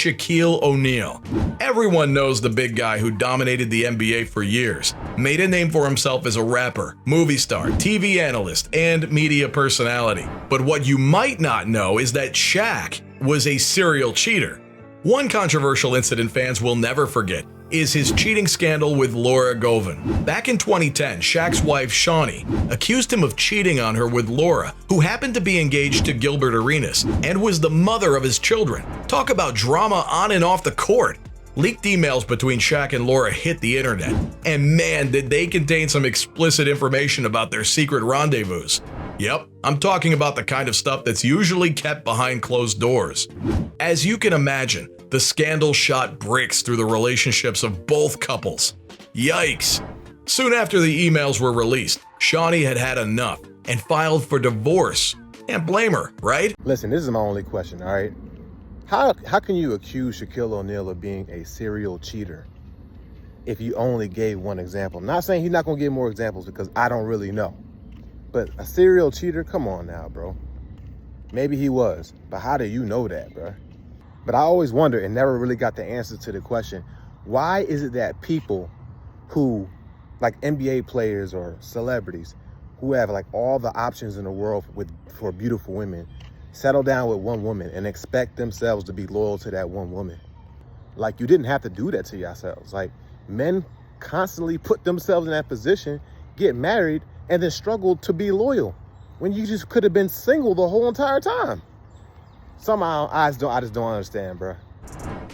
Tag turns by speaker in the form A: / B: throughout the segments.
A: Shaquille O'Neal. Everyone knows the big guy who dominated the NBA for years, made a name for himself as a rapper, movie star, TV analyst, and media personality. But what you might not know is that Shaq was a serial cheater. One controversial incident fans will never forget is his cheating scandal with Laura Govan. Back in 2010, Shaq's wife, Shawnee, accused him of cheating on her with Laura, who happened to be engaged to Gilbert Arenas and was the mother of his children. Talk about drama on and off the court. Leaked emails between Shaq and Laura hit the internet, and man, did they contain some explicit information about their secret rendezvous. Yep, I'm talking about the kind of stuff that's usually kept behind closed doors. As you can imagine, the scandal shot bricks through the relationships of both couples. Yikes! Soon after the emails were released, Shawnee had had enough and filed for divorce. Can't blame her, right?
B: Listen, this is my only question, all right? How can you accuse Shaquille O'Neal of being a serial cheater if you only gave one example? I'm not saying he's not going to give more examples because I don't really know. But a serial cheater? Come on now, bro. Maybe he was, but how do you know that, bro? But I always wonder and never really got the answer to the question, why is it that people who, like NBA players or celebrities, who have like all the options in the world for beautiful women, settle down with one woman and expect themselves to be loyal to that one woman? Like, you didn't have to do that to yourselves. Like, men constantly put themselves in that position, get married, and then struggle to be loyal when you just could have been single the whole entire time. Somehow, I just don't understand, bro.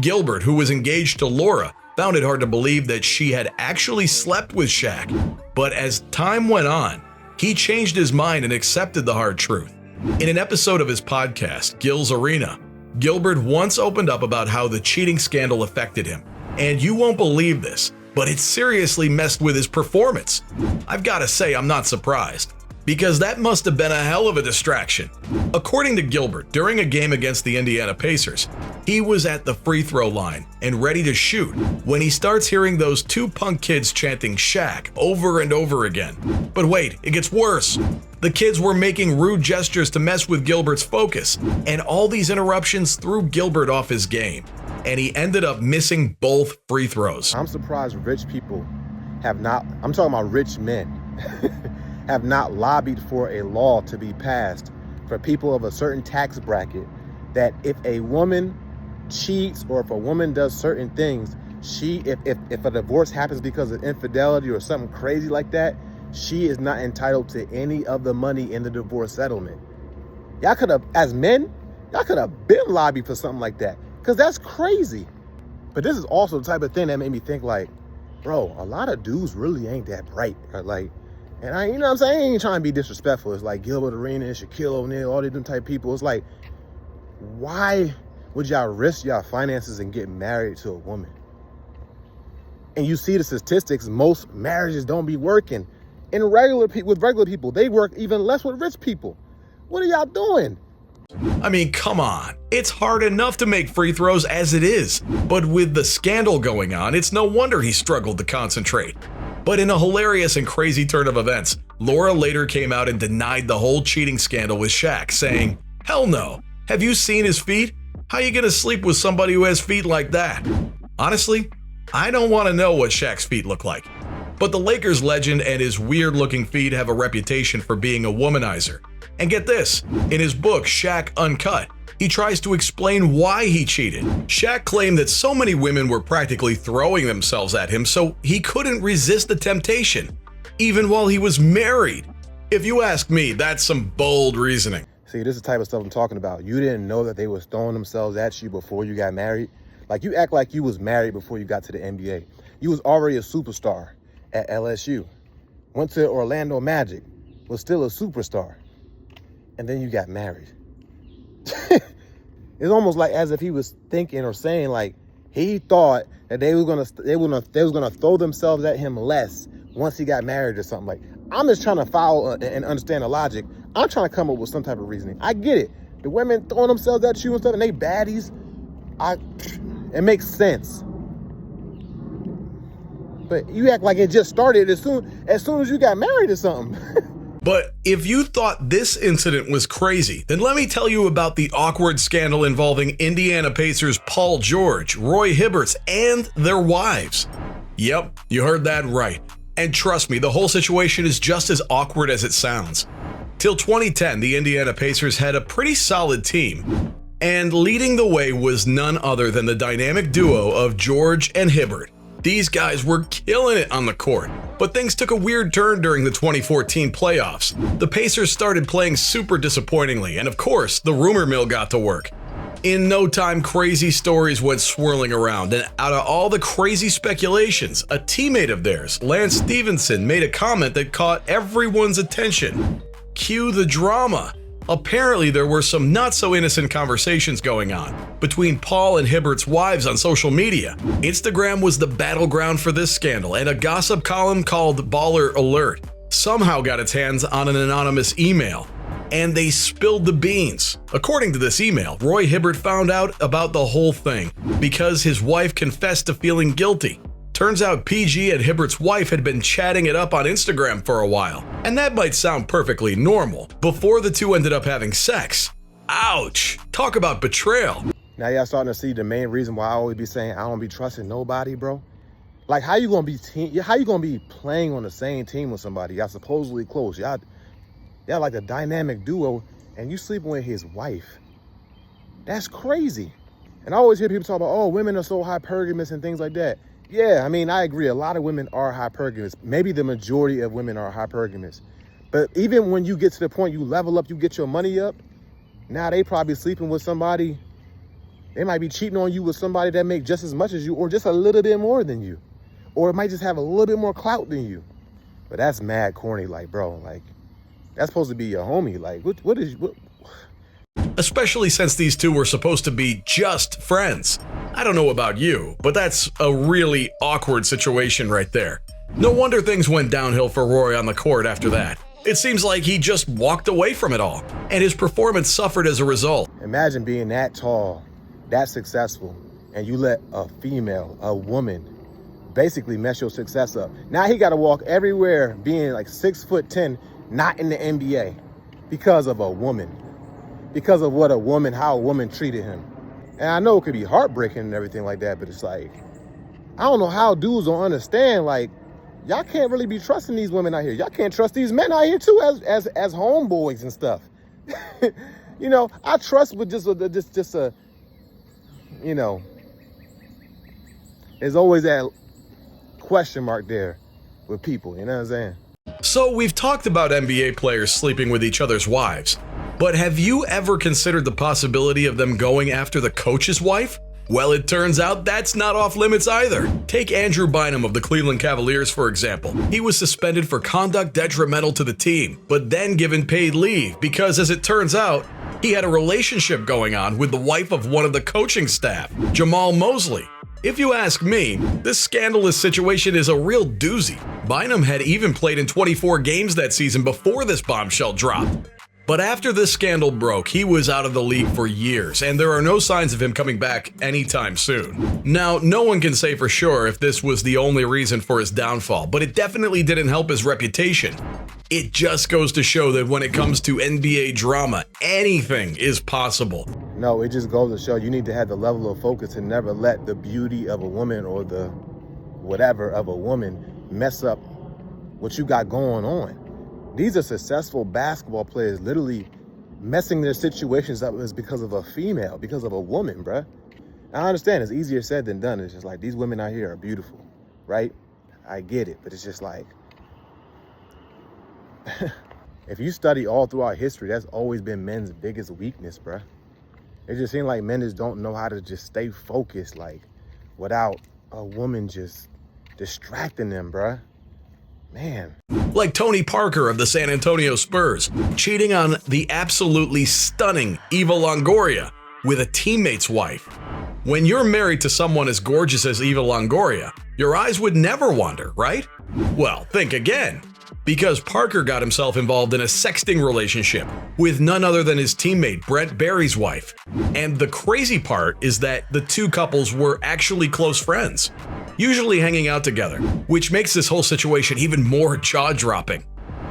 A: Gilbert, who was engaged to Laura, found it hard to believe that she had actually slept with Shaq. But as time went on, he changed his mind and accepted the hard truth. In an episode of his podcast, Gil's Arena, Gilbert once opened up about how the cheating scandal affected him. And you won't believe this, but it seriously messed with his performance. I've got to say, I'm not surprised, because that must have been a hell of a distraction. According to Gilbert, during a game against the Indiana Pacers, he was at the free throw line and ready to shoot when he starts hearing those two punk kids chanting Shaq over and over again. But wait, it gets worse. The kids were making rude gestures to mess with Gilbert's focus, and all these interruptions threw Gilbert off his game, and he ended up missing both free throws.
B: I'm surprised rich people have not, I'm talking about rich men, have not lobbied for a law to be passed for people of a certain tax bracket that if a woman cheats or if a woman does certain things, if a divorce happens because of infidelity or something crazy like that, she is not entitled to any of the money in the divorce settlement. Y'all could have, as men, y'all could have been lobbied for something like that, because that's crazy. But this is also the type of thing that made me think like, bro, a lot of dudes really ain't that bright. Or like, and I, you know what I'm saying? I ain't trying to be disrespectful. It's like Gilbert Arenas, Shaquille O'Neal, all these different type of people. It's like, why would y'all risk y'all finances and get married to a woman? And you see the statistics, most marriages don't be working. And with regular people, they work even less with rich people. What are y'all doing?
A: I mean, come on. It's hard enough to make free throws as it is. But with the scandal going on, it's no wonder he struggled to concentrate. But in a hilarious and crazy turn of events, Laura later came out and denied the whole cheating scandal with Shaq, saying, "Hell no. Have you seen his feet? How you gonna sleep with somebody who has feet like that?" Honestly, I don't want to know what Shaq's feet look like. But the Lakers legend and his weird-looking feet have a reputation for being a womanizer. And get this, in his book, Shaq Uncut, he tries to explain why he cheated. Shaq claimed that so many women were practically throwing themselves at him, so he couldn't resist the temptation, even while he was married. If you ask me, that's some bold reasoning.
B: See, this is the type of stuff I'm talking about. You didn't know that they was throwing themselves at you before you got married. Like, you act like you was married before you got to the NBA. You was already a superstar at LSU. Went to Orlando Magic, was still a superstar. And then you got married. It's almost like as if he was thinking or saying like he thought that they was gonna throw themselves at him less once he got married or something. Like, I'm just trying to follow and understand the logic. I'm trying to come up with some type of reasoning. I get it. The women throwing themselves at you and stuff, and they baddies. It makes sense. But you act like it just started as soon as you got married or something.
A: But if you thought this incident was crazy, then let me tell you about the awkward scandal involving Indiana Pacers Paul George, Roy Hibbert, and their wives. Yep, you heard that right. And trust me, the whole situation is just as awkward as it sounds. Till 2010, the Indiana Pacers had a pretty solid team. And leading the way was none other than the dynamic duo of George and Hibbert. These guys were killing it on the court, but things took a weird turn during the 2014 playoffs. The Pacers started playing super disappointingly, and of course, the rumor mill got to work. In no time, crazy stories went swirling around, and out of all the crazy speculations, a teammate of theirs, Lance Stevenson, made a comment that caught everyone's attention. Cue the drama. Apparently, there were some not-so-innocent conversations going on between Paul and Hibbert's wives on social media. Instagram was the battleground for this scandal, and a gossip column called Baller Alert somehow got its hands on an anonymous email, and they spilled the beans. According to this email, Roy Hibbert found out about the whole thing because his wife confessed to feeling guilty. Turns out PG and Hibbert's wife had been chatting it up on Instagram for a while, and that might sound perfectly normal before the two ended up having sex. Ouch! Talk about betrayal.
B: Now y'all starting to see the main reason why I always be saying I don't be trusting nobody, bro. Like, how you gonna be playing on the same team with somebody? Y'all supposedly close. Y'all like a dynamic duo, and you sleeping with his wife. That's crazy. And I always hear people talk about, oh, women are so hypergamous and things like that. Yeah, I mean, I agree. A lot of women are hypergamous. Maybe the majority of women are hypergamous. But even when you get to the point you level up, you get your money up, now they probably sleeping with somebody. They might be cheating on you with somebody that make just as much as you or just a little bit more than you. Or it might just have a little bit more clout than you. But that's mad corny, like, bro. Like, that's supposed to be your homie. Like, what is...
A: Especially since these two were supposed to be just friends. I don't know about you, but that's a really awkward situation right there. No wonder things went downhill for Roy on the court after that. It seems like he just walked away from it all, and his performance suffered as a result.
B: Imagine being that tall, that successful, and you let a female, a woman, basically mess your success up. Now he got to walk everywhere being like 6'10", not in the NBA, because of a woman. Because of how a woman treated him. And I know it could be heartbreaking and everything like that, but it's like, I don't know how dudes don't understand, like, y'all can't really be trusting these women out here. Y'all can't trust these men out here too as homeboys and stuff. You know, I trust with just a, you know, there's always that question mark there with people, you know what I'm saying?
A: So we've talked about NBA players sleeping with each other's wives. But have you ever considered the possibility of them going after the coach's wife? Well, it turns out that's not off limits either. Take Andrew Bynum of the Cleveland Cavaliers, for example. He was suspended for conduct detrimental to the team, but then given paid leave because, as it turns out, he had a relationship going on with the wife of one of the coaching staff, Jamal Mosley. If you ask me, this scandalous situation is a real doozy. Bynum had even played in 24 games that season before this bombshell dropped. But after this scandal broke, he was out of the league for years, and there are no signs of him coming back anytime soon. Now, no one can say for sure if this was the only reason for his downfall, but it definitely didn't help his reputation. It just goes to show that when it comes to NBA drama, anything is possible.
B: No, it just goes to show you need to have the level of focus and never let the beauty of a woman or the whatever of a woman mess up what you got going on. These are successful basketball players literally messing their situations up is because of a female, because of a woman, bruh. I understand it's easier said than done. It's just like, these women out here are beautiful, right? I get it, but it's just like, if you study all throughout history, that's always been men's biggest weakness, bruh. It just seems like men just don't know how to just stay focused, like, without a woman just distracting them, bruh. Man.
A: Like Tony Parker of the San Antonio Spurs, cheating on the absolutely stunning Eva Longoria with a teammate's wife. When you're married to someone as gorgeous as Eva Longoria, your eyes would never wander, right? Well, think again. Because Parker got himself involved in a sexting relationship with none other than his teammate Brent Barry's wife. And the crazy part is that the two couples were actually close friends, usually hanging out together, which makes this whole situation even more jaw-dropping.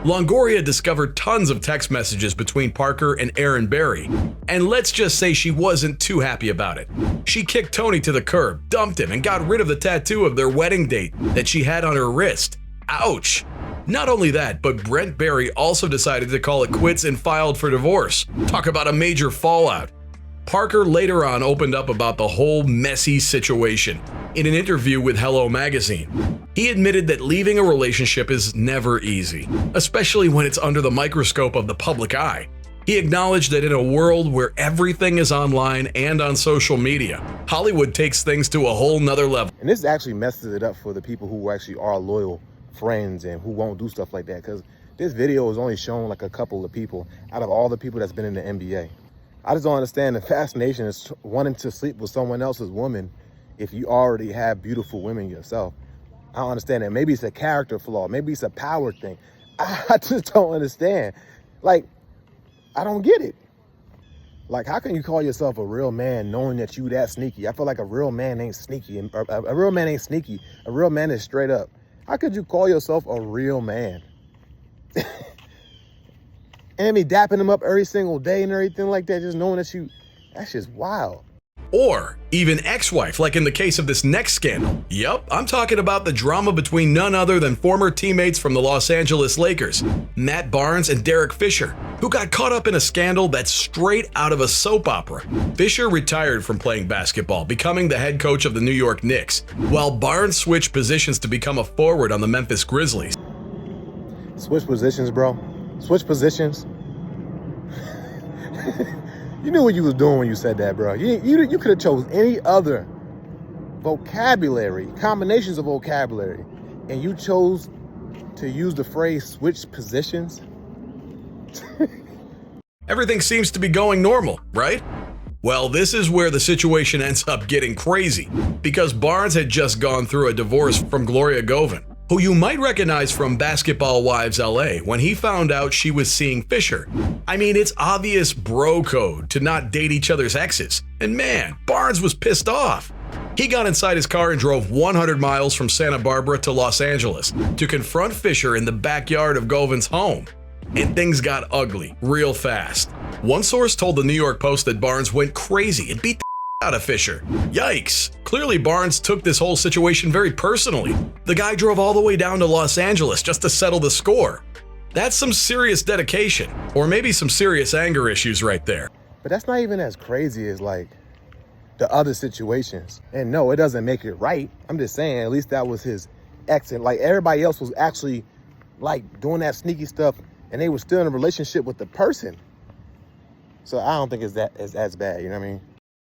A: Longoria discovered tons of text messages between Parker and Aaron Berry, and let's just say she wasn't too happy about it. She kicked Tony to the curb, dumped him, and got rid of the tattoo of their wedding date that she had on her wrist. Ouch! Not only that, but Brent Berry also decided to call it quits and filed for divorce. Talk about a major fallout. Parker later on opened up about the whole messy situation in an interview with Hello Magazine. He admitted that leaving a relationship is never easy, especially when it's under the microscope of the public eye. He acknowledged that in a world where everything is online and on social media, Hollywood takes things to a whole nother level.
B: And this actually messes it up for the people who actually are loyal friends and who won't do stuff like that, because this video is only showing like a couple of people out of all the people that's been in the NBA. I just don't understand the fascination is wanting to sleep with someone else's woman if you already have beautiful women yourself. I don't understand that. Maybe it's a character flaw. Maybe it's a power thing. I just don't understand. Like, I don't get it. Like, how can you call yourself a real man knowing that you that sneaky? I feel like a real man ain't sneaky. A real man ain't sneaky. A real man is straight up. How could you call yourself a real man? And be dapping him up every single day and everything like that, just knowing that that's just wild.
A: Or even ex-wife, like in the case of this next scandal. Yup, I'm talking about the drama between none other than former teammates from the Los Angeles Lakers, Matt Barnes and Derek Fisher, who got caught up in a scandal that's straight out of a soap opera. Fisher retired from playing basketball, becoming the head coach of the New York Knicks, while Barnes switched positions to become a forward on the Memphis Grizzlies.
B: Switch positions, bro. Switch positions. You knew what you was doing when you said that, bro. You could have chose any other vocabulary, combinations of vocabulary, and you chose to use the phrase switch positions.
A: Everything seems to be going normal, right? Well, this is where the situation ends up getting crazy, because Barnes had just gone through a divorce from Gloria Govan, who you might recognize from Basketball Wives LA when he found out she was seeing Fisher. I mean, it's obvious bro code to not date each other's exes. And man, Barnes was pissed off. He got inside his car and drove 100 miles from Santa Barbara to Los Angeles to confront Fisher in the backyard of Govan's home. And things got ugly real fast. One source told the New York Post that Barnes went crazy and beat the out of Fisher. Yikes. Clearly Barnes took this whole situation very personally. The guy drove all the way down to Los Angeles just to settle the score. That's some serious dedication, or maybe some serious anger issues right there.
B: But that's not even as crazy as like the other situations. And no, it doesn't make it right. I'm just saying, at least that was his ex. And like everybody else was actually like doing that sneaky stuff and they were still in a relationship with the person. So I don't think it's as bad, you know what I mean?